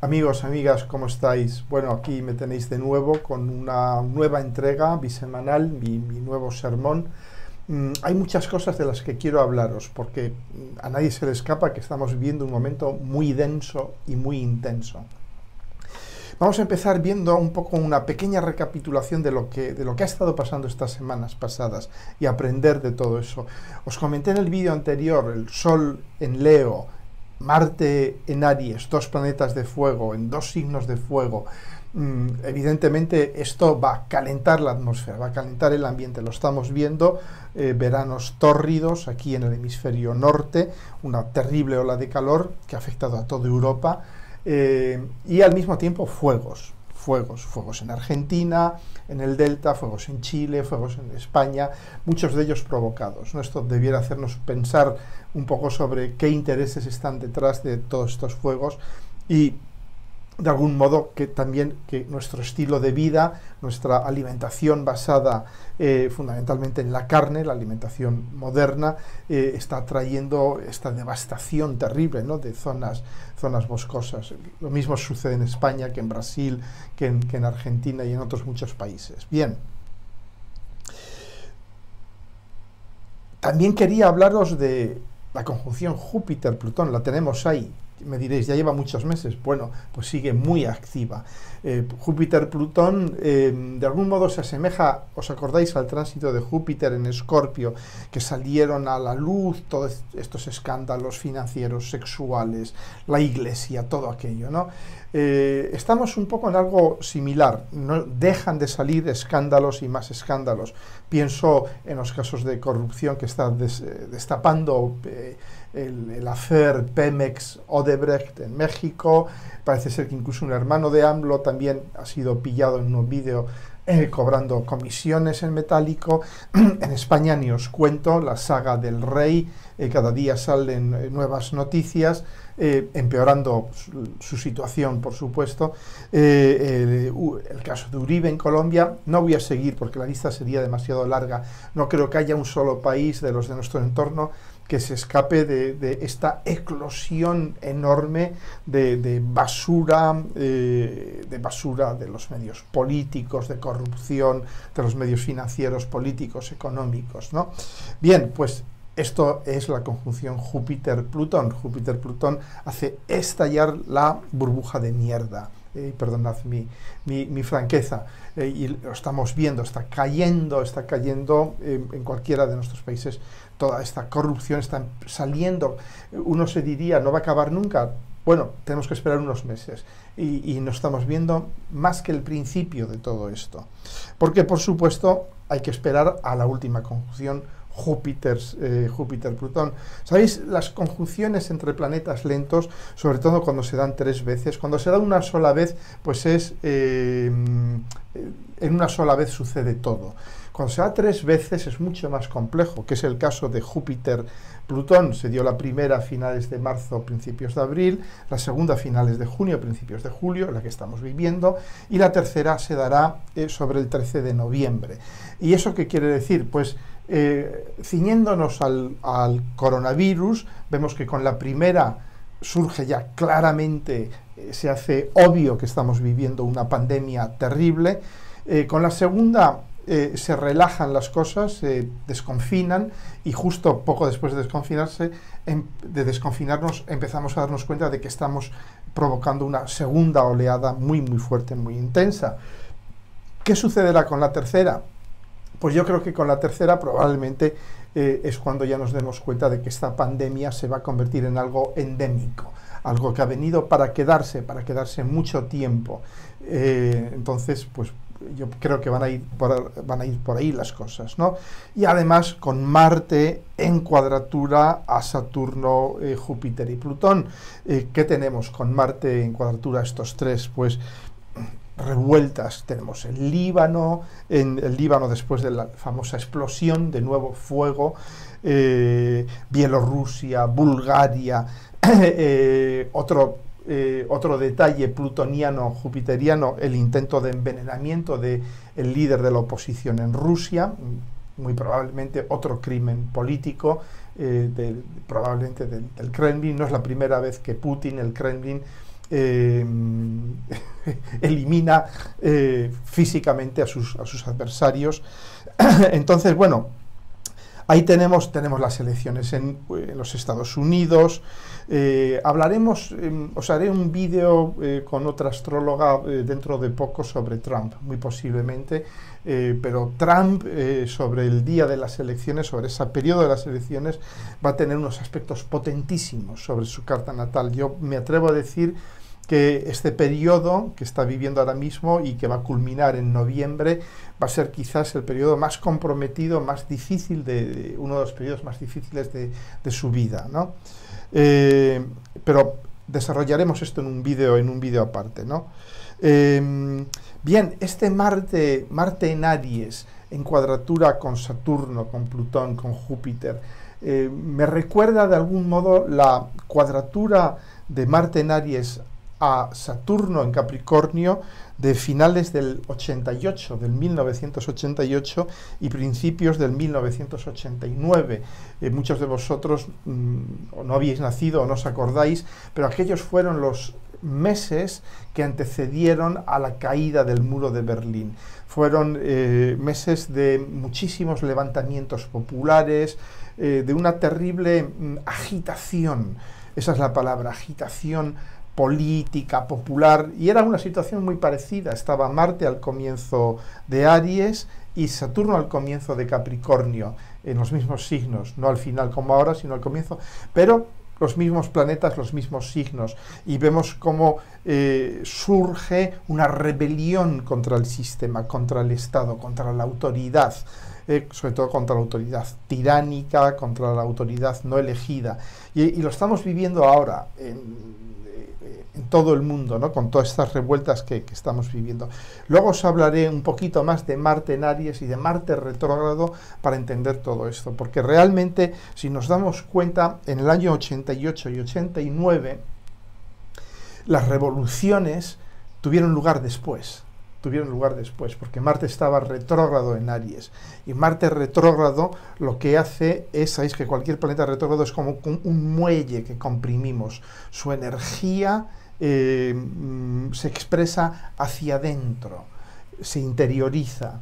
Amigos, amigas, ¿cómo estáis? Bueno, aquí me tenéis de nuevo con una nueva entrega bisemanal, mi nuevo sermón. Hay muchas cosas de las que quiero hablaros, porque a nadie se le escapa que estamos viviendo un momento muy denso y muy intenso. Vamos a empezar viendo un poco una pequeña recapitulación de lo que ha estado pasando estas semanas pasadas y aprender de todo eso. Os comenté en el vídeo anterior, el Sol en Leo, Marte en Aries, dos planetas de fuego, en dos signos de fuego. Evidentemente esto va a calentar la atmósfera, va a calentar el ambiente. Lo estamos viendo, veranos tórridos aquí en el hemisferio norte, una terrible ola de calor que ha afectado a toda Europa, y al mismo tiempo fuegos en Argentina, en el Delta, fuegos en Chile, fuegos en España, muchos de ellos provocados, ¿no? Esto debiera hacernos pensar un poco sobre qué intereses están detrás de todos estos fuegos y de algún modo que también que nuestro estilo de vida, nuestra alimentación basada fundamentalmente en la carne, la alimentación moderna, está trayendo esta devastación terrible, ¿no?, de zonas boscosas. Lo mismo sucede en España que en Brasil, que en Argentina y en otros muchos países. Bien. También quería hablaros de la conjunción Júpiter-Plutón, la tenemos ahí. Me diréis, ya lleva muchos meses. Bueno, pues sigue muy activa. Júpiter-Plutón de algún modo se asemeja, ¿os acordáis?, al tránsito de Júpiter en Escorpio, que salieron a la luz todos estos escándalos financieros, sexuales, la Iglesia, todo aquello, ¿no? Estamos un poco en algo similar, no dejan de salir escándalos y más escándalos. Pienso en los casos de corrupción que está destapando el affair Pemex-Odebrecht en México. Parece ser que incluso un hermano de AMLO también ha sido pillado en un vídeo cobrando comisiones en metálico. En España ni os cuento, la saga del rey, cada día salen nuevas noticias, empeorando su situación, por supuesto. El caso de Uribe en Colombia, no voy a seguir porque la lista sería demasiado larga. No creo que haya un solo país de los de nuestro entorno que se escape de esta eclosión enorme de basura de los medios políticos, de corrupción, de los medios financieros, políticos, económicos, ¿no? Bien, pues esto es la conjunción Júpiter-Plutón. Júpiter-Plutón hace estallar la burbuja de mierda. Perdonad mi franqueza, y lo estamos viendo, está cayendo en cualquiera de nuestros países. Toda esta corrupción está saliendo. Uno se diría, no va a acabar nunca. Bueno, tenemos que esperar unos meses y nos estamos viendo más que el principio de todo esto, porque por supuesto hay que esperar a la última conjunción Júpiter-Plutón. ¿Sabéis? Las conjunciones entre planetas lentos, sobre todo cuando se dan 3 veces, cuando se da una sola vez, pues en una sola vez sucede todo. Cuando se da 3 veces es mucho más complejo, que es el caso de Júpiter-Plutón. Se dio la primera a finales de marzo, principios de abril, la segunda a finales de junio, principios de julio, la que estamos viviendo, y la tercera se dará sobre el 13 de noviembre. ¿Y eso qué quiere decir? Pues ciñéndonos al coronavirus, vemos que con la primera surge ya claramente, se hace obvio que estamos viviendo una pandemia terrible. Con la segunda se relajan las cosas, se desconfinan, y justo poco después de desconfinarnos empezamos a darnos cuenta de que estamos provocando una segunda oleada muy fuerte, muy intensa. ¿Qué sucederá con la tercera? Pues yo creo que con la tercera probablemente es cuando ya nos demos cuenta de que esta pandemia se va a convertir en algo endémico, algo que ha venido para quedarse mucho tiempo. Entonces, pues yo creo que van a ir por ahí las cosas, ¿no? Y además con Marte en cuadratura a Saturno, Júpiter y Plutón. ¿Qué tenemos con Marte en cuadratura estos tres? Pues revueltas. Tenemos el Líbano después de la famosa explosión, de nuevo fuego, Bielorrusia, Bulgaria, otro detalle plutoniano, jupiteriano, el intento de envenenamiento del líder de la oposición en Rusia, muy probablemente otro crimen político, probablemente del Kremlin. No es la primera vez que Putin, el Kremlin, elimina físicamente a sus adversarios. Entonces, bueno, ahí tenemos las elecciones en los Estados Unidos. Hablaremos, os haré un vídeo con otra astróloga dentro de poco sobre Trump, muy posiblemente, pero Trump sobre el día de las elecciones, sobre ese periodo de las elecciones, va a tener unos aspectos potentísimos sobre su carta natal. Yo me atrevo a decir que este periodo que está viviendo ahora mismo y que va a culminar en noviembre va a ser quizás el periodo más comprometido, más difícil, uno de los periodos más difíciles de su vida, ¿no? Pero desarrollaremos esto en un vídeo aparte, ¿no? Bien, este Marte en Aries, en cuadratura con Saturno, con Plutón, con Júpiter, me recuerda de algún modo la cuadratura de Marte en Aries a Saturno en Capricornio de finales del 88, del 1988 y principios del 1989. Muchos de vosotros no habíais nacido o no os acordáis, pero aquellos fueron los meses que antecedieron a la caída del muro de Berlín. Fueron meses de muchísimos levantamientos populares, de una terrible agitación, esa es la palabra, agitación política, popular, y era una situación muy parecida. Estaba Marte al comienzo de Aries y Saturno al comienzo de Capricornio, en los mismos signos, no al final como ahora, sino al comienzo, pero los mismos planetas, los mismos signos, y vemos cómo surge una rebelión contra el sistema, contra el Estado, contra la autoridad, sobre todo contra la autoridad tiránica, contra la autoridad no elegida, y lo estamos viviendo ahora en todo el mundo, ¿no? Con todas estas revueltas que estamos viviendo. Luego os hablaré un poquito más de Marte en Aries y de Marte retrógrado para entender todo esto, porque realmente, si nos damos cuenta, en el año 88 y 89, las revoluciones tuvieron lugar después, porque Marte estaba retrógrado en Aries, y Marte retrógrado lo que hace es, sabéis que cualquier planeta retrógrado es como un muelle que comprimimos, su energía se expresa hacia adentro, se interioriza,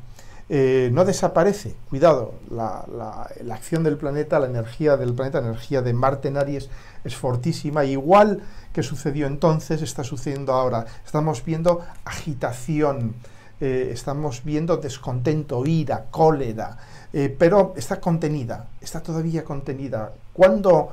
no desaparece, cuidado, la acción del planeta, la energía del planeta, la energía de Marte en Aries es fortísima, igual que sucedió entonces, está sucediendo ahora. Estamos viendo agitación, estamos viendo descontento, ira, cólera, pero está contenida, está todavía contenida. ¿Cuándo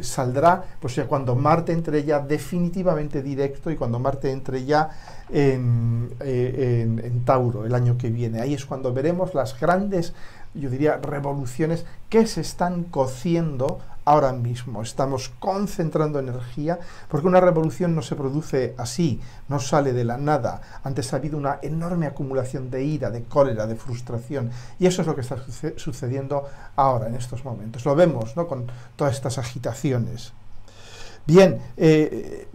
saldrá? Pues ya cuando Marte entre ya definitivamente directo y cuando Marte entre ya en Tauro el año que viene. Ahí es cuando veremos las grandes, yo diría, revoluciones que se están cociendo ahora mismo. Estamos concentrando energía, porque una revolución no se produce así, no sale de la nada. Antes ha habido una enorme acumulación de ira, de cólera, de frustración, y eso es lo que está sucediendo ahora, en estos momentos. Lo vemos, ¿no?, con todas estas agitaciones. Bien,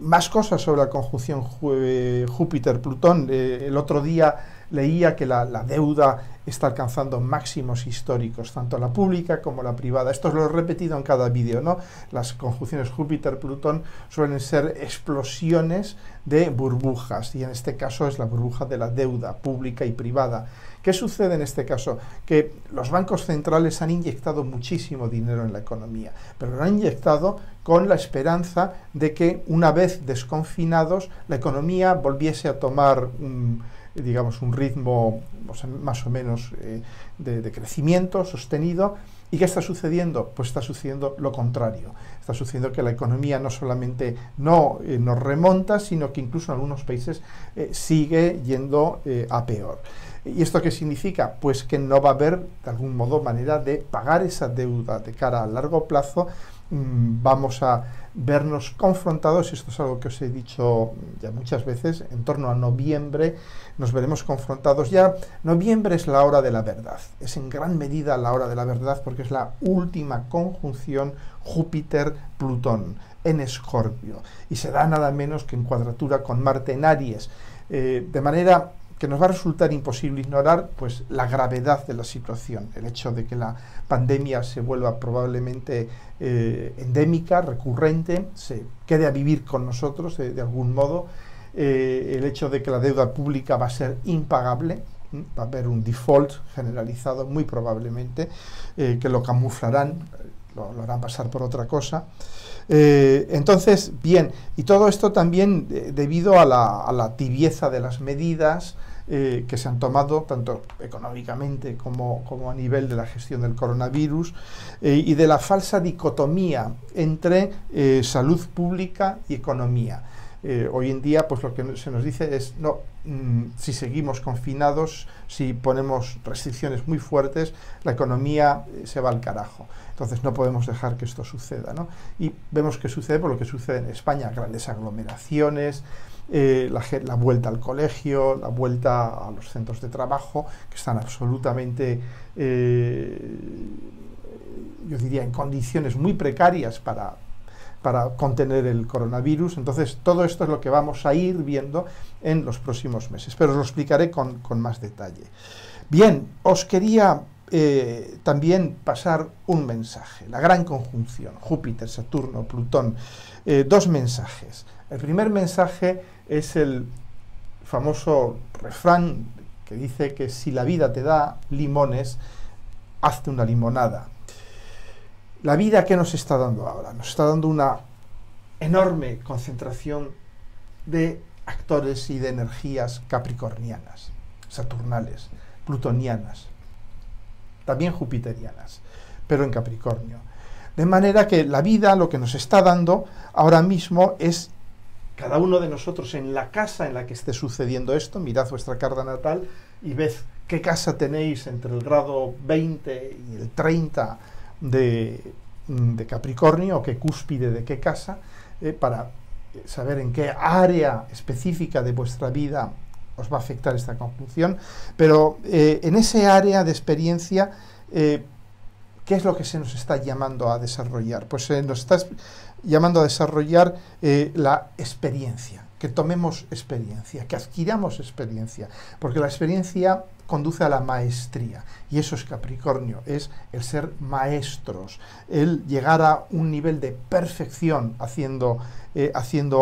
más cosas sobre la conjunción Júpiter-Plutón. El otro día leía que la deuda está alcanzando máximos históricos, tanto la pública como la privada. Esto lo he repetido en cada vídeo, ¿no? Las conjunciones Júpiter-Plutón suelen ser explosiones de burbujas, y en este caso es la burbuja de la deuda pública y privada. ¿Qué sucede en este caso? Que los bancos centrales han inyectado muchísimo dinero en la economía, pero lo han inyectado con la esperanza de que, una vez desconfinados, la economía volviese a tomar digamos, un ritmo más o menos de crecimiento sostenido. ¿Y qué está sucediendo? Pues está sucediendo lo contrario. Está sucediendo que la economía no solamente no nos remonta, sino que incluso en algunos países sigue yendo a peor. ¿Y esto qué significa? Pues que no va a haber, de algún modo, manera de pagar esa deuda de cara a largo plazo. Vamos a vernos confrontados, esto es algo que os he dicho ya muchas veces, en torno a noviembre nos veremos confrontados. Ya noviembre es la hora de la verdad, es en gran medida la hora de la verdad, porque es la última conjunción Júpiter-Plutón en Escorpio, y se da nada menos que en cuadratura con Marte en Aries, de manera que nos va a resultar imposible ignorar pues la gravedad de la situación, el hecho de que la pandemia se vuelva probablemente endémica, recurrente, se quede a vivir con nosotros de algún modo, el hecho de que la deuda pública va a ser impagable, va a haber un default generalizado muy probablemente, que lo camuflarán, lo harán pasar por otra cosa. Entonces, bien, y todo esto también debido a la tibieza de las medidas que se han tomado, tanto económicamente como a nivel de la gestión del coronavirus, y de la falsa dicotomía entre salud pública y economía. Hoy en día, pues lo que se nos dice es, no, si seguimos confinados, si ponemos restricciones muy fuertes, la economía se va al carajo. Entonces no podemos dejar que esto suceda, ¿no? Y vemos que sucede por lo que sucede en España, grandes aglomeraciones, la vuelta al colegio, la vuelta a los centros de trabajo, que están absolutamente, yo diría, en condiciones muy precarias para contener el coronavirus. Entonces, todo esto es lo que vamos a ir viendo en los próximos meses, pero os lo explicaré con más detalle. Bien, os quería también pasar un mensaje, la gran conjunción, Júpiter, Saturno, Plutón, dos mensajes. El primer mensaje es el famoso refrán que dice que si la vida te da limones, hazte una limonada. La vida, ¿qué nos está dando ahora? Nos está dando una enorme concentración de actores y de energías capricornianas, saturnales, plutonianas, también jupiterianas, pero en Capricornio. De manera que la vida lo que nos está dando ahora mismo es cada uno de nosotros en la casa en la que esté sucediendo esto. Mirad vuestra carta natal y ved qué casa tenéis entre el grado 20 y el 30 de Capricornio, o qué cúspide de qué casa, para saber en qué área específica de vuestra vida os va a afectar esta conjunción, pero en ese área de experiencia, ¿qué es lo que se nos está llamando a desarrollar? Pues nos está llamando a desarrollar la experiencia, que tomemos experiencia, que adquiramos experiencia, porque la experiencia conduce a la maestría, y eso es Capricornio, es el ser maestros, el llegar a un nivel de perfección haciendo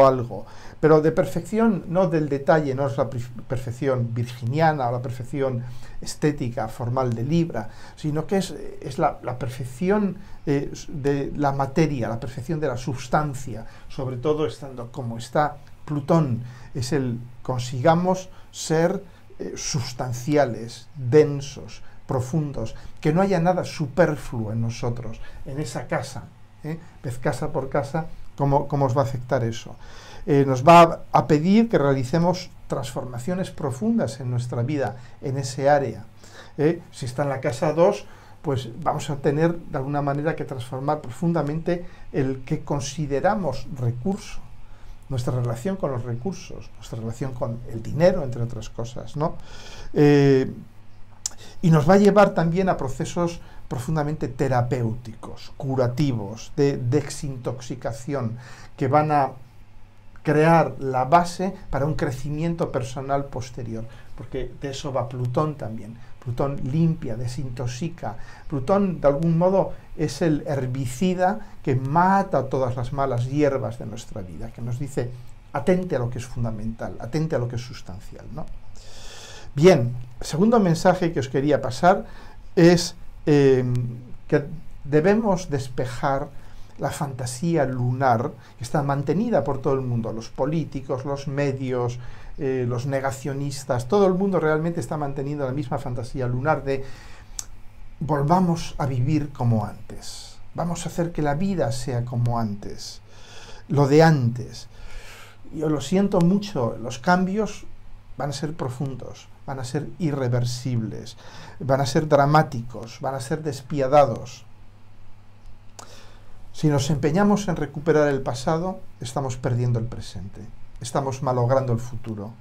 algo, pero de perfección no del detalle, no es la perfección virginiana o la perfección estética, formal de Libra, sino que es la perfección de la materia, la perfección de la substancia, sobre todo estando como está Plutón, es el consigamos ser sustanciales, densos, profundos, que no haya nada superfluo en nosotros, en esa casa, vez casa por casa, cómo os va a afectar eso. Nos va a pedir que realicemos transformaciones profundas en nuestra vida, en ese área. Si está en la casa 2, pues vamos a tener de alguna manera que transformar profundamente el que consideramos recurso, nuestra relación con los recursos, nuestra relación con el dinero, entre otras cosas, ¿no? Y nos va a llevar también a procesos profundamente terapéuticos, curativos, de desintoxicación, que van a crear la base para un crecimiento personal posterior, porque de eso va Plutón también. Plutón limpia, desintoxica. Plutón, de algún modo, es el herbicida que mata todas las malas hierbas de nuestra vida, que nos dice, atente a lo que es fundamental, atente a lo que es sustancial, ¿no? Bien, el segundo mensaje que os quería pasar es que debemos despejar la fantasía lunar que está mantenida por todo el mundo, los políticos, los medios, los negacionistas, todo el mundo realmente está manteniendo la misma fantasía lunar de volvamos a vivir como antes, vamos a hacer que la vida sea como antes, lo de antes. Yo lo siento mucho, los cambios van a ser profundos, van a ser irreversibles, van a ser dramáticos, van a ser despiadados. Si nos empeñamos en recuperar el pasado, estamos perdiendo el presente, estamos malogrando el futuro.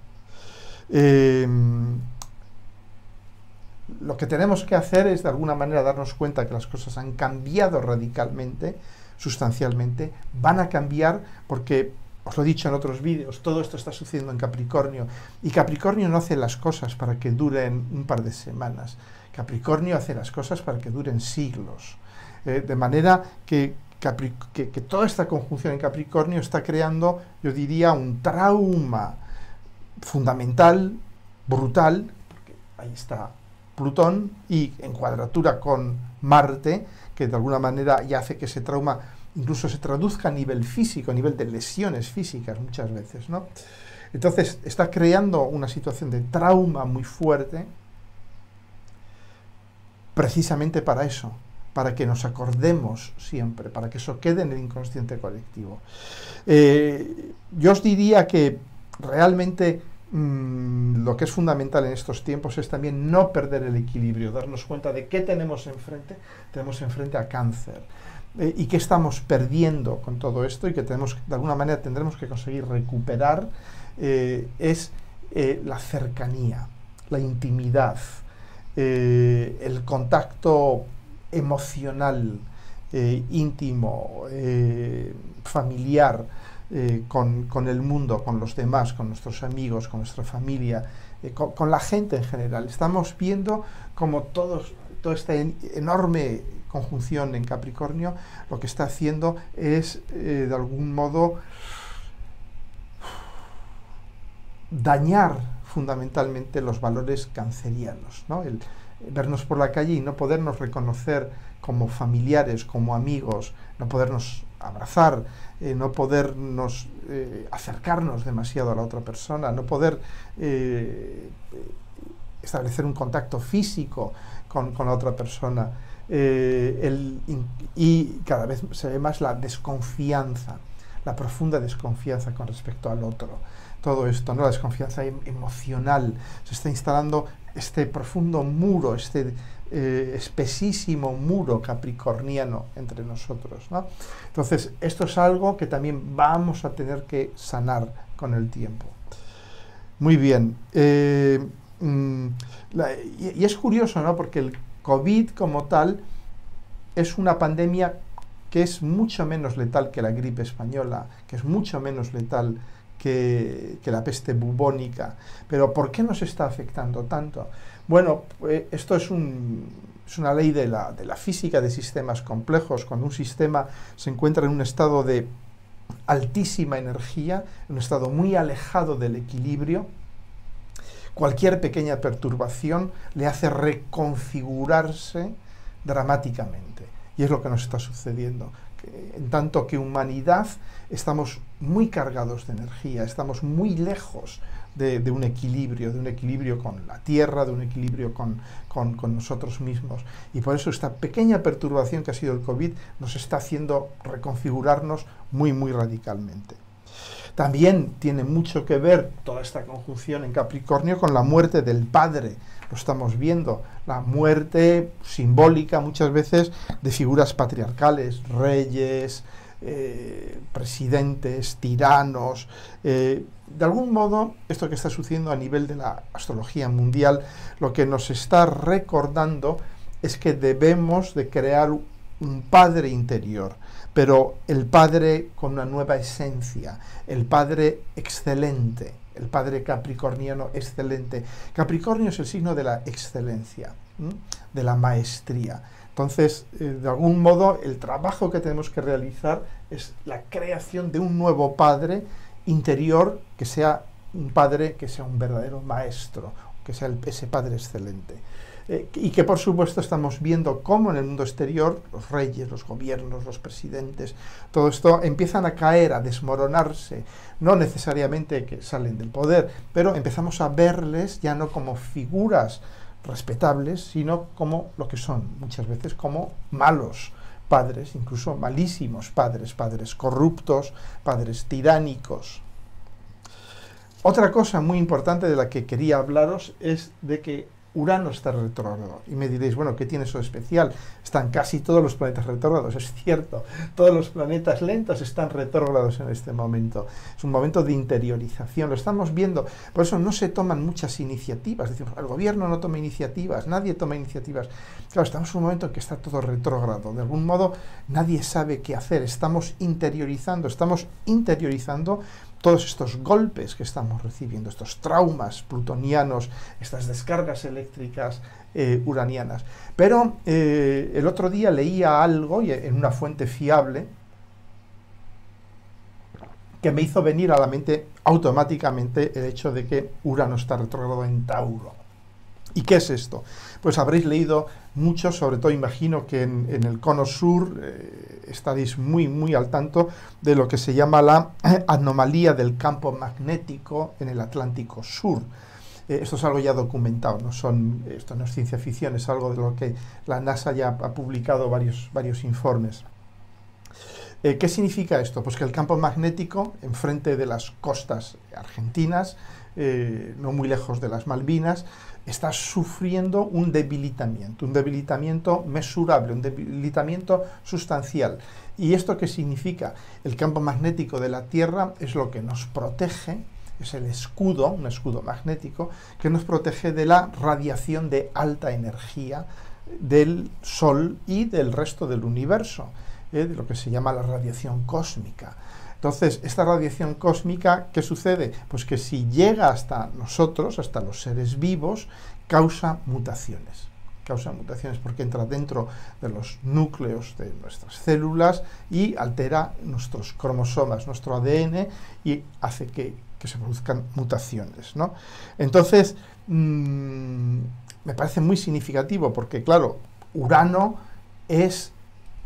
Lo que tenemos que hacer es, de alguna manera, darnos cuenta que las cosas han cambiado radicalmente, sustancialmente, van a cambiar porque, os lo he dicho en otros vídeos, todo esto está sucediendo en Capricornio, y Capricornio no hace las cosas para que duren un par de semanas, Capricornio hace las cosas para que duren siglos, de manera que toda esta conjunción en Capricornio está creando, yo diría, un trauma fundamental, brutal, porque ahí está Plutón, y en cuadratura con Marte, que de alguna manera ya hace que ese trauma incluso se traduzca a nivel físico, a nivel de lesiones físicas muchas veces, ¿no? Entonces está creando una situación de trauma muy fuerte, precisamente para eso, para que nos acordemos siempre, para que eso quede en el inconsciente colectivo. Yo os diría que realmente lo que es fundamental en estos tiempos es también no perder el equilibrio, darnos cuenta de qué tenemos enfrente. Tenemos enfrente a cáncer. Y qué estamos perdiendo con todo esto y que tenemos, de alguna manera tendremos que conseguir recuperar, es la cercanía, la intimidad, el contacto emocional, íntimo, familiar, con el mundo, con los demás, con nuestros amigos, con nuestra familia, con la gente en general. Estamos viendo como toda esta enorme conjunción en Capricornio lo que está haciendo es, de algún modo, dañar fundamentalmente los valores cancerianos, ¿no? El vernos por la calle y no podernos reconocer como familiares, como amigos, no podernos abrazar, no podernos acercarnos demasiado a la otra persona, no poder establecer un contacto físico con la otra persona. Y cada vez se ve más la desconfianza, la profunda desconfianza con respecto al otro. Todo esto, ¿no? La desconfianza emocional. Se está instalando este profundo muro, este espesísimo muro capricorniano entre nosotros, ¿no? Entonces, esto es algo que también vamos a tener que sanar con el tiempo. Muy bien. Y es curioso, ¿no? Porque el COVID como tal es una pandemia que es mucho menos letal que la gripe española, que es mucho menos letal que la peste bubónica. Pero ¿por qué nos está afectando tanto? Bueno, esto es una ley de la física de sistemas complejos. Cuando un sistema se encuentra en un estado de altísima energía, en un estado muy alejado del equilibrio, cualquier pequeña perturbación le hace reconfigurarse dramáticamente. Y es lo que nos está sucediendo. En tanto que humanidad estamos muy cargados de energía, estamos muy lejos de un equilibrio con la Tierra, de un equilibrio con nosotros mismos. Y por eso esta pequeña perturbación que ha sido el COVID nos está haciendo reconfigurarnos muy, muy radicalmente. También tiene mucho que ver toda esta conjunción en Capricornio con la muerte del padre. Lo estamos viendo, la muerte simbólica muchas veces de figuras patriarcales, reyes, presidentes, tiranos. De algún modo, esto que está sucediendo a nivel de la astrología mundial, lo que nos está recordando es que debemos de crear un padre interior, pero el padre con una nueva esencia, el padre excelente, el padre capricorniano excelente. Capricornio es el signo de la excelencia, de la maestría. Entonces, de algún modo, el trabajo que tenemos que realizar es la creación de un nuevo padre interior, que sea un padre, que sea un verdadero maestro, que sea ese padre excelente. Y que por supuesto estamos viendo cómo en el mundo exterior los reyes, los gobiernos, los presidentes, todo esto empiezan a caer, a desmoronarse, no necesariamente que salen del poder, pero empezamos a verles ya no como figuras respetables, sino como lo que son, muchas veces como malos padres, incluso malísimos padres, padres corruptos, padres tiránicos. Otra cosa muy importante de la que quería hablaros es de que Urano está retrógrado. Y me diréis, bueno, ¿qué tiene eso de especial? Están casi todos los planetas retrógrados, es cierto. Todos los planetas lentos están retrógrados en este momento. Es un momento de interiorización, lo estamos viendo. Por eso no se toman muchas iniciativas. Decimos, el gobierno no toma iniciativas, nadie toma iniciativas. Claro, estamos en un momento en que está todo retrógrado. De algún modo, nadie sabe qué hacer. Estamos interiorizando todos estos golpes que estamos recibiendo, estos traumas plutonianos, estas descargas eléctricas uranianas. Pero el otro día leía algo en una fuente fiable que me hizo venir a la mente automáticamente el hecho de que Urano está retrógrado en Tauro. ¿Y qué es esto? Pues habréis leído mucho, sobre todo imagino que en el cono sur estaréis muy al tanto de lo que se llama la anomalía del campo magnético en el Atlántico Sur. Esto es algo ya documentado, esto no es ciencia ficción, es algo de lo que la NASA ya ha publicado varios informes. ¿Qué significa esto? Pues que el campo magnético, enfrente de las costas argentinas, no muy lejos de las Malvinas, está sufriendo un debilitamiento mesurable, un debilitamiento sustancial. ¿Y esto qué significa? El campo magnético de la Tierra es lo que nos protege, es el escudo, un escudo magnético, que nos protege de la radiación de alta energía del Sol y del resto del universo, de lo que se llama la radiación cósmica. Entonces, esta radiación cósmica, ¿qué sucede? Pues que si llega hasta nosotros, hasta los seres vivos, causa mutaciones. Causa mutaciones porque entra dentro de los núcleos de nuestras células y altera nuestros cromosomas, nuestro ADN, y hace que se produzcan mutaciones, ¿no? Entonces, me parece muy significativo porque, claro, Urano es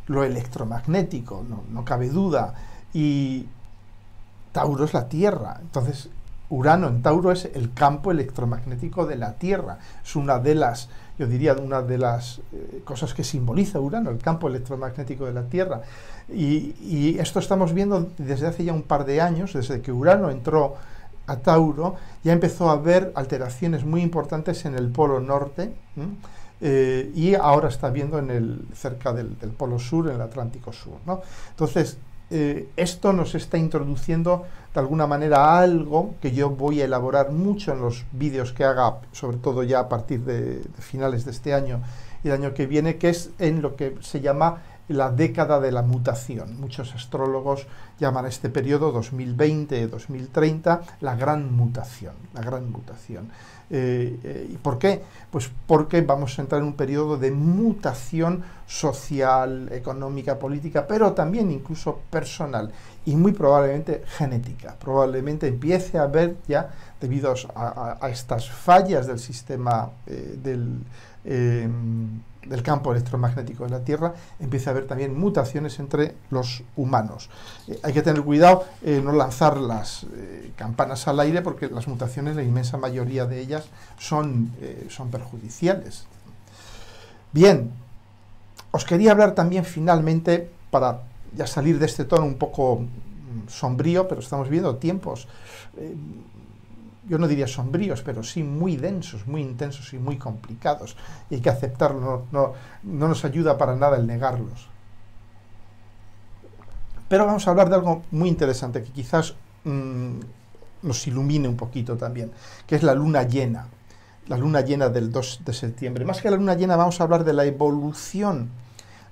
lo electromagnético, no cabe duda, y Tauro es la Tierra. Entonces, Urano en Tauro es el campo electromagnético de la Tierra. Es una de las, yo diría, una de las cosas que simboliza Urano, el campo electromagnético de la Tierra. Y esto estamos viendo desde hace ya un par de años, desde que Urano entró a Tauro, ya empezó a haber alteraciones muy importantes en el polo norte, y ahora está viendo cerca del polo sur, en el Atlántico Sur, ¿no? Entonces, esto nos está introduciendo de alguna manera a algo que yo voy a elaborar mucho en los vídeos que haga, sobre todo ya a partir de finales de este año y el año que viene, que es en lo que se llama la década de la mutación. Muchos astrólogos llaman a este periodo 2020-2030 la gran mutación, la gran mutación. ¿Y por qué? Pues porque vamos a entrar en un periodo de mutación social, económica, política, pero también incluso personal y muy probablemente genética. Probablemente empiece a haber ya, debido a estas fallas del sistema del campo electromagnético de la Tierra, empieza a haber también mutaciones entre los humanos. Hay que tener cuidado, no lanzar las campanas al aire, porque las mutaciones, la inmensa mayoría de ellas, son perjudiciales. Bien, os quería hablar también finalmente, para ya salir de este tono un poco sombrío, pero estamos viendo tiempos, yo no diría sombríos, pero sí muy densos, muy intensos y muy complicados. Y hay que aceptarlo, no nos ayuda para nada el negarlos. Pero vamos a hablar de algo muy interesante, que quizás nos ilumine un poquito también, que es la luna llena del 2 de septiembre. Más que la luna llena, vamos a hablar de la evolución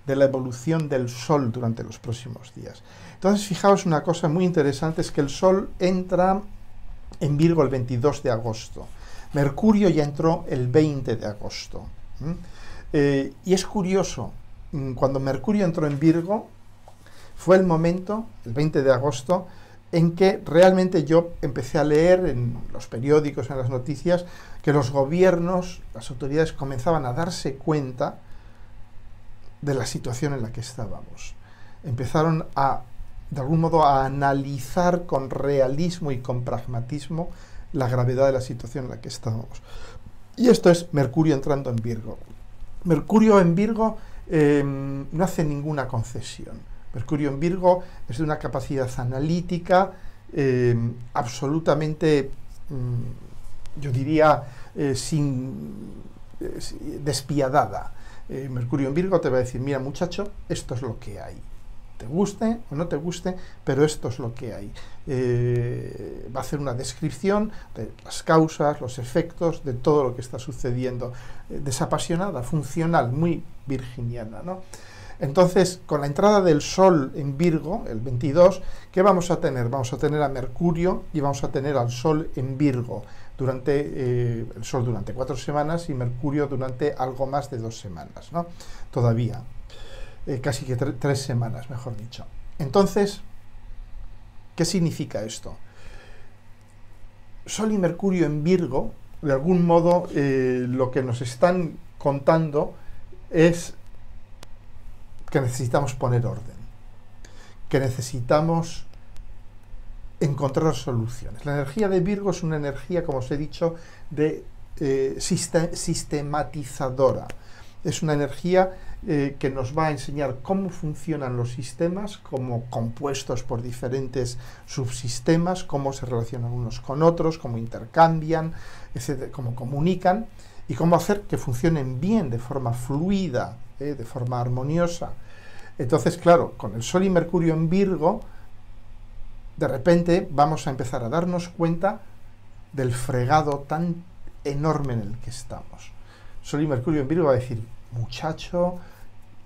del Sol durante los próximos días. Entonces, fijaos una cosa muy interesante, es que el Sol entra en Virgo el 22 de agosto. Mercurio ya entró el 20 de agosto. Y es curioso, cuando Mercurio entró en Virgo, fue el momento, el 20 de agosto, en que realmente yo empecé a leer en los periódicos, en las noticias, que los gobiernos, las autoridades comenzaban a darse cuenta de la situación en la que estábamos. Empezaron de algún modo a analizar con realismo y con pragmatismo la gravedad de la situación en la que estábamos. Y esto es Mercurio entrando en Virgo. Mercurio en Virgo no hace ninguna concesión. Mercurio en Virgo es de una capacidad analítica absolutamente, yo diría, despiadada. Mercurio en Virgo te va a decir, mira muchacho, esto es lo que hay. Te guste o no te guste, pero esto es lo que hay. Va a hacer una descripción de las causas, los efectos, de todo lo que está sucediendo. Desapasionada, funcional, muy virginiana, ¿no? Entonces, con la entrada del Sol en Virgo, el 22, ¿qué vamos a tener? Vamos a tener a Mercurio y vamos a tener al Sol en Virgo, el Sol durante 4 semanas y Mercurio durante algo más de 2 semanas, ¿no? Todavía. Casi que 3 semanas, mejor dicho. Entonces, ¿Qué significa esto? Sol y Mercurio en Virgo, de algún modo, lo que nos están contando es que necesitamos poner orden, que necesitamos encontrar soluciones. La energía de Virgo es una energía, como os he dicho, de sistematizadora. Es una energía que nos va a enseñar cómo funcionan los sistemas, como compuestos por diferentes subsistemas, cómo se relacionan unos con otros, cómo intercambian, etcétera, cómo comunican y cómo hacer que funcionen bien, de forma fluida, de forma armoniosa. Entonces, claro, con el Sol y Mercurio en Virgo, de repente vamos a empezar a darnos cuenta del fregado tan enorme en el que estamos. Sol y Mercurio en Virgo va a decir, muchacho,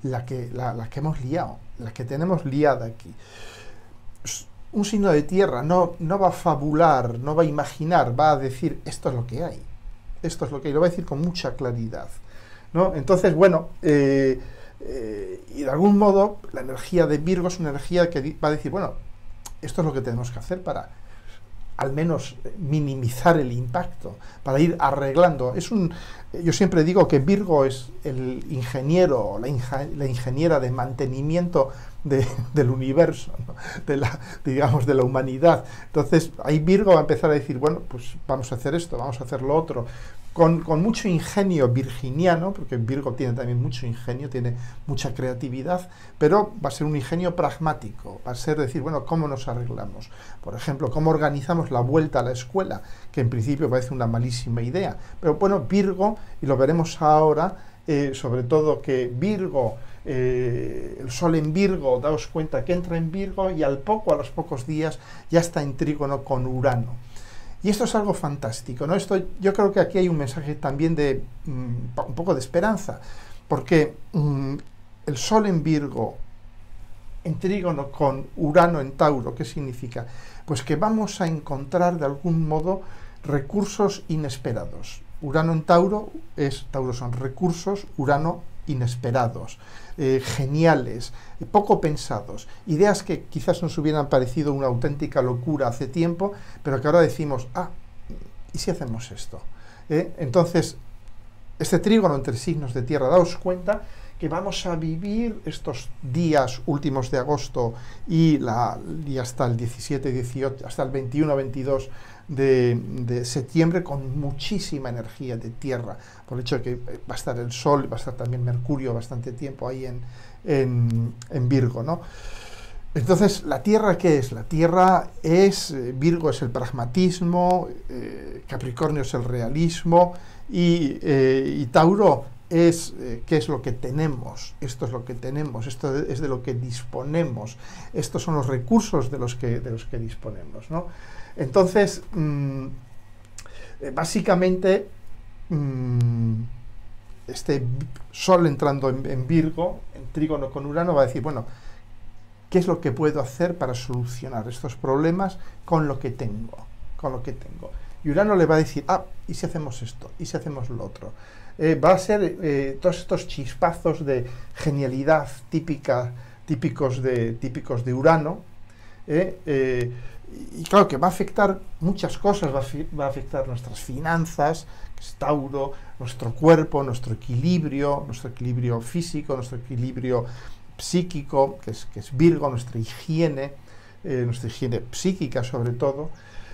la que hemos liado, la que tenemos liada aquí. Un signo de tierra no va a fabular, no va a imaginar, va a decir, esto es lo que hay, esto es lo que hay, lo va a decir con mucha claridad, ¿no? Entonces, bueno, y de algún modo la energía de Virgo es una energía que va a decir, bueno, esto es lo que tenemos que hacer para al menos minimizar el impacto, para ir arreglando. Yo siempre digo que Virgo es el ingeniero, la ingeniera de mantenimiento del universo, ¿no? de la humanidad. Entonces, ahí Virgo va a empezar a decir, bueno, pues vamos a hacer esto, vamos a hacer lo otro, con mucho ingenio virginiano, porque Virgo tiene también mucho ingenio, tiene mucha creatividad, pero va a ser un ingenio pragmático, va a ser decir, bueno, ¿cómo nos arreglamos? Por ejemplo, ¿cómo organizamos la vuelta a la escuela? Que en principio parece una malísima idea, pero bueno, Virgo, y lo veremos ahora, sobre todo que Virgo, el Sol en Virgo, daos cuenta que entra en Virgo y a los pocos días ya está en trígono con Urano. Y esto es algo fantástico, ¿no? Yo creo que aquí hay un mensaje también de un poco de esperanza, porque el Sol en Virgo, en trígono con Urano en Tauro, ¿qué significa? Pues que vamos a encontrar de algún modo recursos inesperados. Urano en Tauro son recursos, Urano inesperados, geniales, poco pensados, ideas que quizás nos hubieran parecido una auténtica locura hace tiempo, pero que ahora decimos, ¿y si hacemos esto? Entonces, este trígono entre signos de tierra, daos cuenta que vamos a vivir estos días últimos de agosto y hasta el 17, 18, hasta el 21, 22 de septiembre con muchísima energía de tierra, por el hecho de que va a estar el Sol, va a estar también Mercurio bastante tiempo ahí en Virgo, ¿no? Entonces, ¿la Tierra qué es? La Tierra es, Virgo es el pragmatismo, Capricornio es el realismo y Tauro es qué es lo que tenemos, esto es lo que tenemos, esto es de lo que disponemos, estos son los recursos de los que disponemos, ¿no? Entonces, básicamente, este Sol entrando en Virgo, en trígono con Urano, va a decir, bueno, ¿qué es lo que puedo hacer para solucionar estos problemas con lo que tengo? Y Urano le va a decir, ¿y si hacemos esto? ¿Y si hacemos lo otro? Va a ser todos estos chispazos de genialidad típicos de Urano, y claro que va a afectar muchas cosas, va a afectar nuestras finanzas, que es Tauro, nuestro cuerpo, nuestro equilibrio físico, nuestro equilibrio psíquico, que es Virgo, nuestra higiene psíquica sobre todo,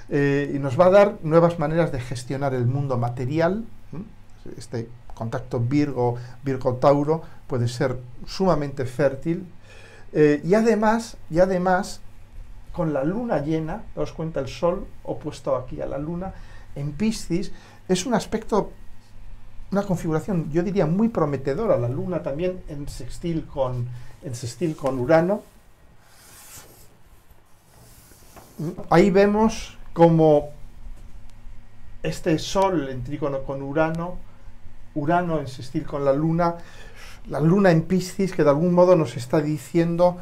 y nos va a dar nuevas maneras de gestionar el mundo material. Este contacto Virgo-Tauro puede ser sumamente fértil, y además, con la luna llena, daos cuenta, el Sol opuesto aquí a la luna, en Piscis, es un aspecto, una configuración, yo diría, muy prometedora. La luna también en sextil con Urano. Ahí vemos como este Sol en trígono con Urano en sextil con la luna en Piscis, que de algún modo nos está diciendo,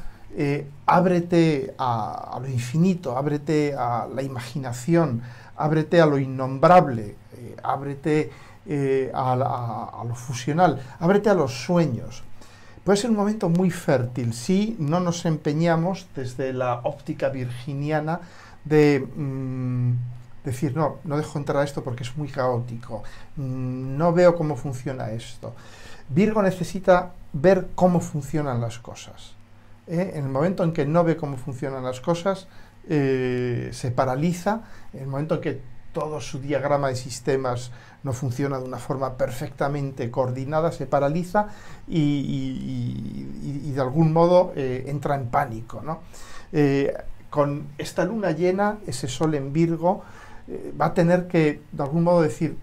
ábrete a lo infinito, ábrete a la imaginación, ábrete a lo innombrable, ábrete a lo fusional, ábrete a los sueños. puede ser un momento muy fértil si no nos empeñamos desde la óptica virginiana de decir, no, no dejo entrar a esto porque es muy caótico, no veo cómo funciona esto. Virgo necesita ver cómo funcionan las cosas. En el momento en que no ve cómo funcionan las cosas, se paraliza. En el momento en que todo su diagrama de sistemas no funciona de una forma perfectamente coordinada, se paraliza y de algún modo entra en pánico, ¿no? Con esta luna llena, ese sol en Virgo va a tener que de algún modo decir,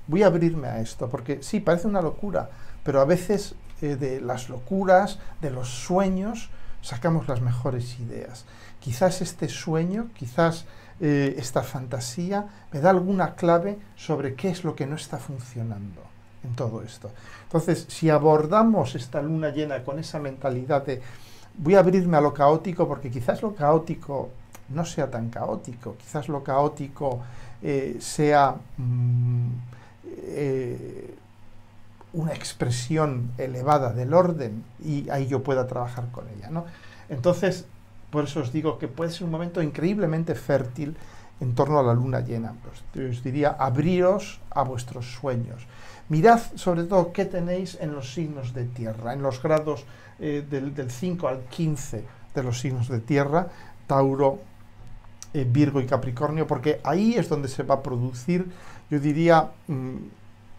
voy a abrirme a esto, porque sí, parece una locura, pero a veces de las locuras, de los sueños, sacamos las mejores ideas. Quizás este sueño, quizás esta fantasía me da alguna clave sobre qué es lo que no está funcionando en todo esto. Entonces, si abordamos esta luna llena con esa mentalidad de voy a abrirme a lo caótico, porque quizás lo caótico no sea tan caótico, quizás lo caótico sea una expresión elevada del orden y ahí yo pueda trabajar con ella, ¿no? Entonces, por eso os digo que puede ser un momento increíblemente fértil en torno a la luna llena. Os diría, abriros a vuestros sueños. Mirad sobre todo qué tenéis en los signos de tierra, en los grados del 5 al 15 de los signos de tierra, Tauro, Virgo y Capricornio, porque ahí es donde se va a producir, yo diría,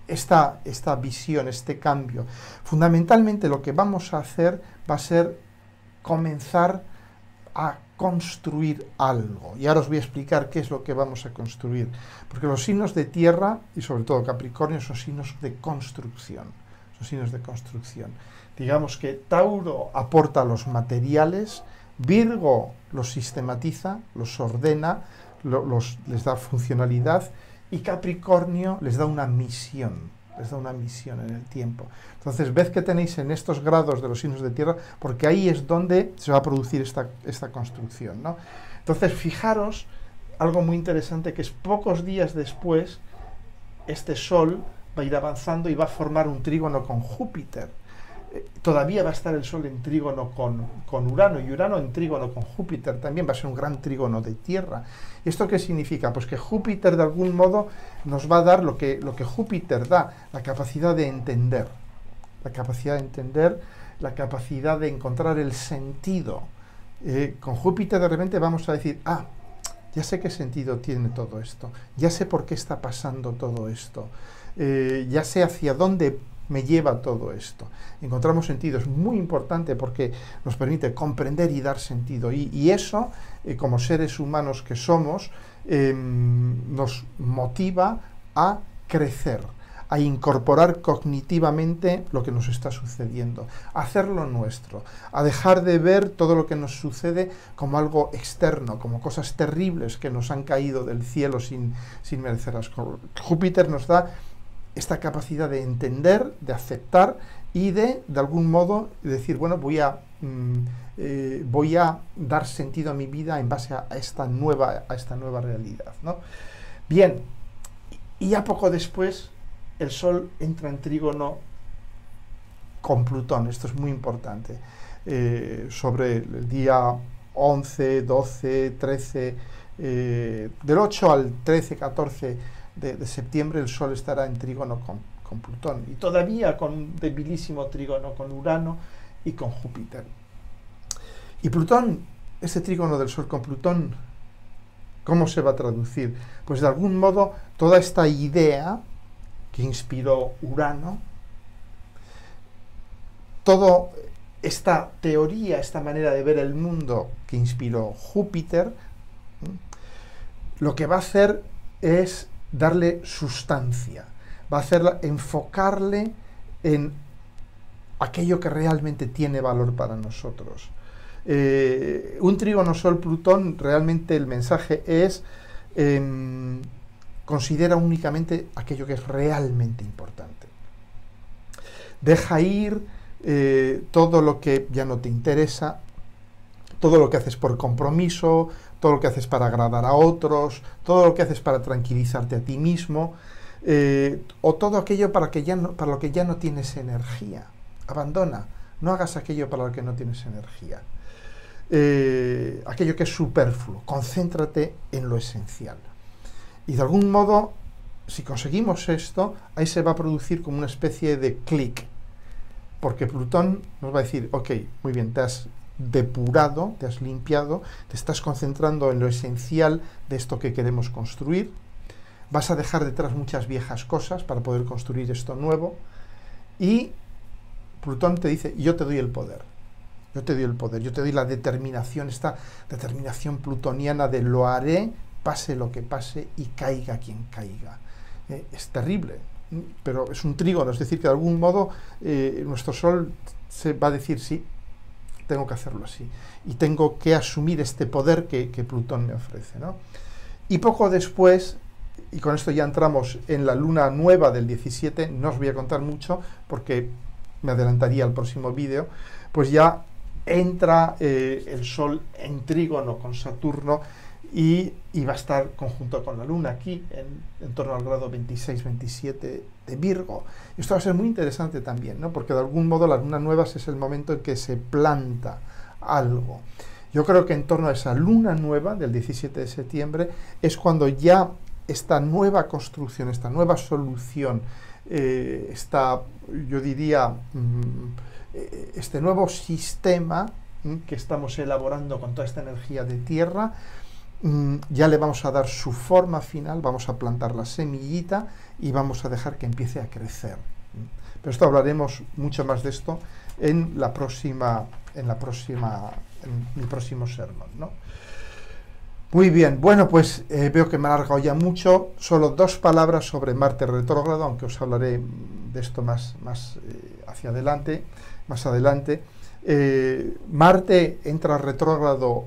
esta visión, este cambio. Fundamentalmente lo que vamos a hacer va a ser comenzar a construir algo. Y ahora os voy a explicar qué es lo que vamos a construir. Porque los signos de tierra, y sobre todo Capricornio, son signos de construcción. Son signos de construcción. Digamos que Tauro aporta los materiales, Virgo los sistematiza, los ordena, les da funcionalidad, y Capricornio les da una misión en el tiempo. Entonces, ved que tenéis en estos grados de los signos de tierra, porque ahí es donde se va a producir esta construcción, ¿no? Entonces, fijaros, algo muy interesante, que es pocos días después, este Sol va a ir avanzando y va a formar un trígono con Júpiter. Todavía va a estar el Sol en trígono con Urano, y Urano en trígono con Júpiter también va a ser un gran trígono de tierra. ¿Esto qué significa? Pues que Júpiter de algún modo nos va a dar lo que Júpiter da, la capacidad de entender, la capacidad de encontrar el sentido. Con Júpiter de repente vamos a decir, ya sé qué sentido tiene todo esto, ya sé por qué está pasando todo esto, ya sé hacia dónde me lleva todo esto. Encontramos sentido, es muy importante porque nos permite comprender y dar sentido. Y eso, como seres humanos que somos, nos motiva a crecer, a incorporar cognitivamente lo que nos está sucediendo, a hacerlo nuestro, a dejar de ver todo lo que nos sucede como algo externo, como cosas terribles que nos han caído del cielo sin merecerlas. Júpiter nos da esta capacidad de entender, de aceptar y de algún modo decir, bueno, voy a dar sentido a mi vida en base a esta nueva realidad, ¿no? Bien, y ya poco después el Sol entra en trígono con Plutón. Esto es muy importante. Sobre el día 11, 12, 13, del 8 al 13, 14 de septiembre el Sol estará en trígono con Plutón, y todavía con un debilísimo trígono con Urano y con Júpiter. Y Plutón, ese trígono del Sol con Plutón, ¿cómo se va a traducir? Pues de algún modo toda esta idea que inspiró Urano, toda esta teoría, esta manera de ver el mundo que inspiró Júpiter, lo que va a hacer es darle sustancia, va a hacerla, enfocarle en aquello que realmente tiene valor para nosotros. Un trígono Sol-Plutón, realmente el mensaje es considera únicamente aquello que es realmente importante. Deja ir todo lo que ya no te interesa, todo lo que haces por compromiso, todo lo que haces para agradar a otros, todo lo que haces para tranquilizarte a ti mismo, o todo aquello para lo que ya no tienes energía. abandona, no hagas aquello para lo que no tienes energía. Aquello que es superfluo, concéntrate en lo esencial. Y de algún modo, si conseguimos esto, ahí se va a producir como una especie de clic, porque Plutón nos va a decir, ok, muy bien, te has depurado, te has limpiado, te estás concentrando en lo esencial de esto que queremos construir, vas a dejar detrás muchas viejas cosas para poder construir esto nuevo, y Plutón te dice, yo te doy el poder. Yo te doy el poder, yo te doy la determinación, esta determinación plutoniana de lo haré, pase lo que pase y caiga quien caiga. Es terrible, pero es un trígono, es decir, que de algún modo nuestro Sol se va a decir, sí, tengo que hacerlo así, y tengo que asumir este poder que Plutón me ofrece, ¿no? Y poco después, y con esto ya entramos en la luna nueva del 17, no os voy a contar mucho porque me adelantaría al próximo vídeo, pues ya entra el Sol en trígono con Saturno y va a estar conjunto con la Luna aquí, en torno al grado 26-27 de Virgo. Esto va a ser muy interesante también, ¿no? Porque de algún modo las lunas nuevas es el momento en que se planta algo. Yo creo que en torno a esa luna nueva del 17 de septiembre es cuando ya esta nueva construcción, esta nueva solución, yo diría, este nuevo sistema que estamos elaborando con toda esta energía de tierra, ya le vamos a dar su forma final, vamos a plantar la semillita y vamos a dejar que empiece a crecer. Pero esto hablaremos mucho más de esto en el próximo sermón, ¿no? Muy bien, bueno, pues veo que me he alargado ya mucho. Solo 2 palabras sobre Marte retrógrado, aunque os hablaré de esto más hacia adelante, más adelante. Marte entra retrógrado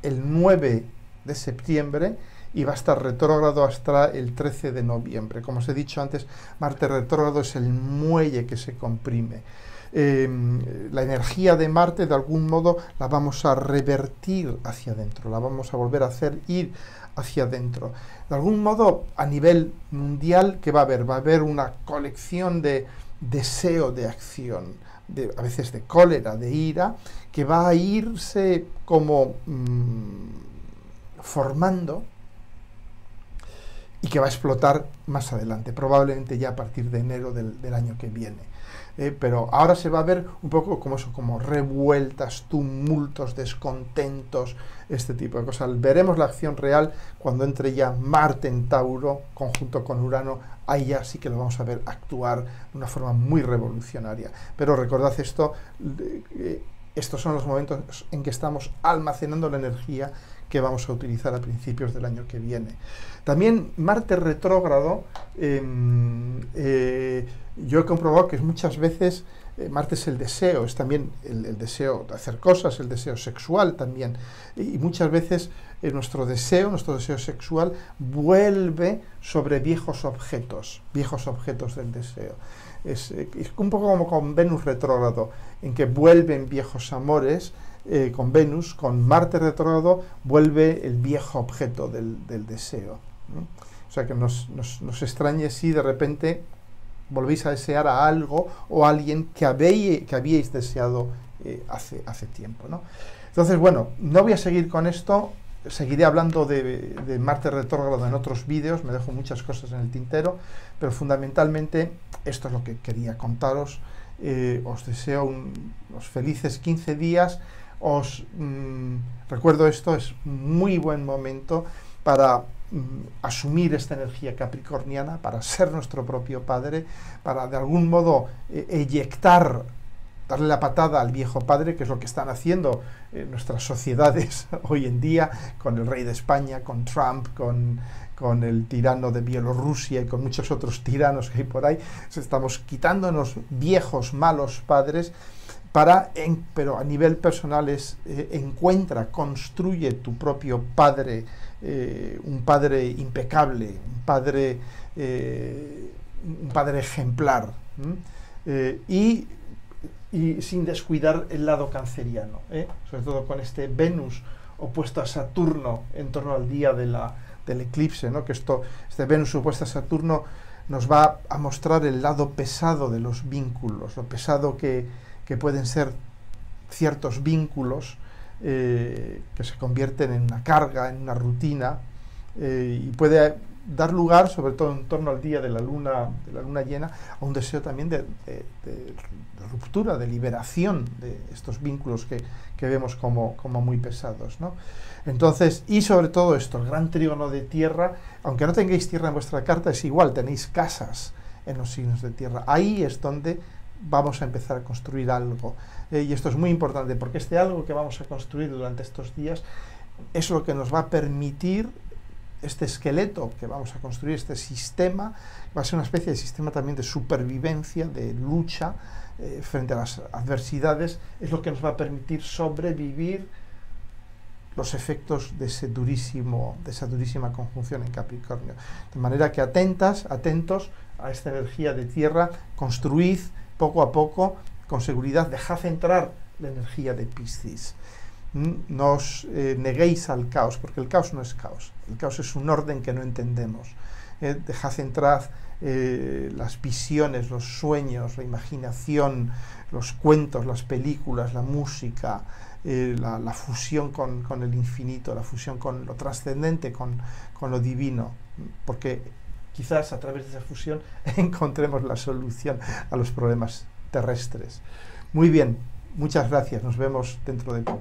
el 9 de septiembre y va a estar retrógrado hasta el 13 de noviembre. Como os he dicho antes, Marte retrógrado es el muelle que se comprime. La energía de Marte de algún modo la vamos a revertir hacia adentro, la vamos a volver a hacer ir hacia adentro. De algún modo, a nivel mundial, ¿qué va a haber? Va a haber una colección de deseo de acción, a veces de cólera, de ira, que va a irse como formando y que va a explotar más adelante, probablemente ya a partir de enero del año que viene. Pero ahora se va a ver un poco como eso, como revueltas, tumultos, descontentos, este tipo de cosas. Veremos la acción real cuando entre ya Marte en Tauro, conjunto con Urano, ahí ya sí que lo vamos a ver actuar de una forma muy revolucionaria. Pero recordad esto, estos son los momentos en que estamos almacenando la energía que vamos a utilizar a principios del año que viene. También Marte retrógrado, yo he comprobado que muchas veces Marte es el deseo, es también el deseo de hacer cosas, el deseo sexual también, y muchas veces nuestro deseo sexual vuelve sobre viejos objetos del deseo. Es un poco como con Venus retrógrado, en que vuelven viejos amores. Con Venus, con Marte retrógrado, vuelve el viejo objeto del deseo, ¿no? O sea que nos extrañe si de repente volvéis a desear a algo o a alguien que habíais deseado hace tiempo, ¿no? Entonces, bueno, no voy a seguir con esto, seguiré hablando de Marte retrógrado en otros vídeos, me dejo muchas cosas en el tintero, pero fundamentalmente esto es lo que quería contaros. Os deseo unos felices 15 días. Os recuerdo, esto es muy buen momento para asumir esta energía capricorniana, para ser nuestro propio padre, para de algún modo eyectar, darle la patada al viejo padre, que es lo que están haciendo nuestras sociedades hoy en día, con el rey de España, con Trump, con el tirano de Bielorrusia y con muchos otros tiranos que hay por ahí. Estamos quitándonos viejos malos padres, pero a nivel personal construye tu propio padre, un padre impecable, un padre ejemplar, y sin descuidar el lado canceriano, sobre todo con este Venus opuesto a Saturno en torno al día del eclipse, ¿no? Que este Venus opuesto a Saturno nos va a mostrar el lado pesado de los vínculos, lo pesado que pueden ser ciertos vínculos que se convierten en una carga, en una rutina, y puede dar lugar, sobre todo en torno al día de la luna llena, a un deseo también de ruptura, de liberación de estos vínculos que vemos como muy pesados, ¿no? Entonces, y sobre todo esto, el gran trígono de tierra, aunque no tengáis tierra en vuestra carta, es igual, tenéis casas en los signos de tierra. Ahí es donde vamos a empezar a construir algo. Y esto es muy importante, porque este algo que vamos a construir durante estos días es lo que nos va a permitir, este esqueleto que vamos a construir, este sistema, va a ser una especie de sistema también de supervivencia, de lucha frente a las adversidades, es lo que nos va a permitir sobrevivir los efectos de esa durísima conjunción en Capricornio. De manera que atentos a esta energía de tierra, construid poco a poco, con seguridad, dejad entrar la energía de Piscis. No os neguéis al caos, porque el caos no es caos, el caos es un orden que no entendemos. Dejad entrar las visiones, los sueños, la imaginación, los cuentos, las películas, la música, la fusión con el infinito, la fusión con lo trascendente, con lo divino, porque quizás a través de esa fusión encontremos la solución a los problemas terrestres. Muy bien, muchas gracias, nos vemos dentro de poco.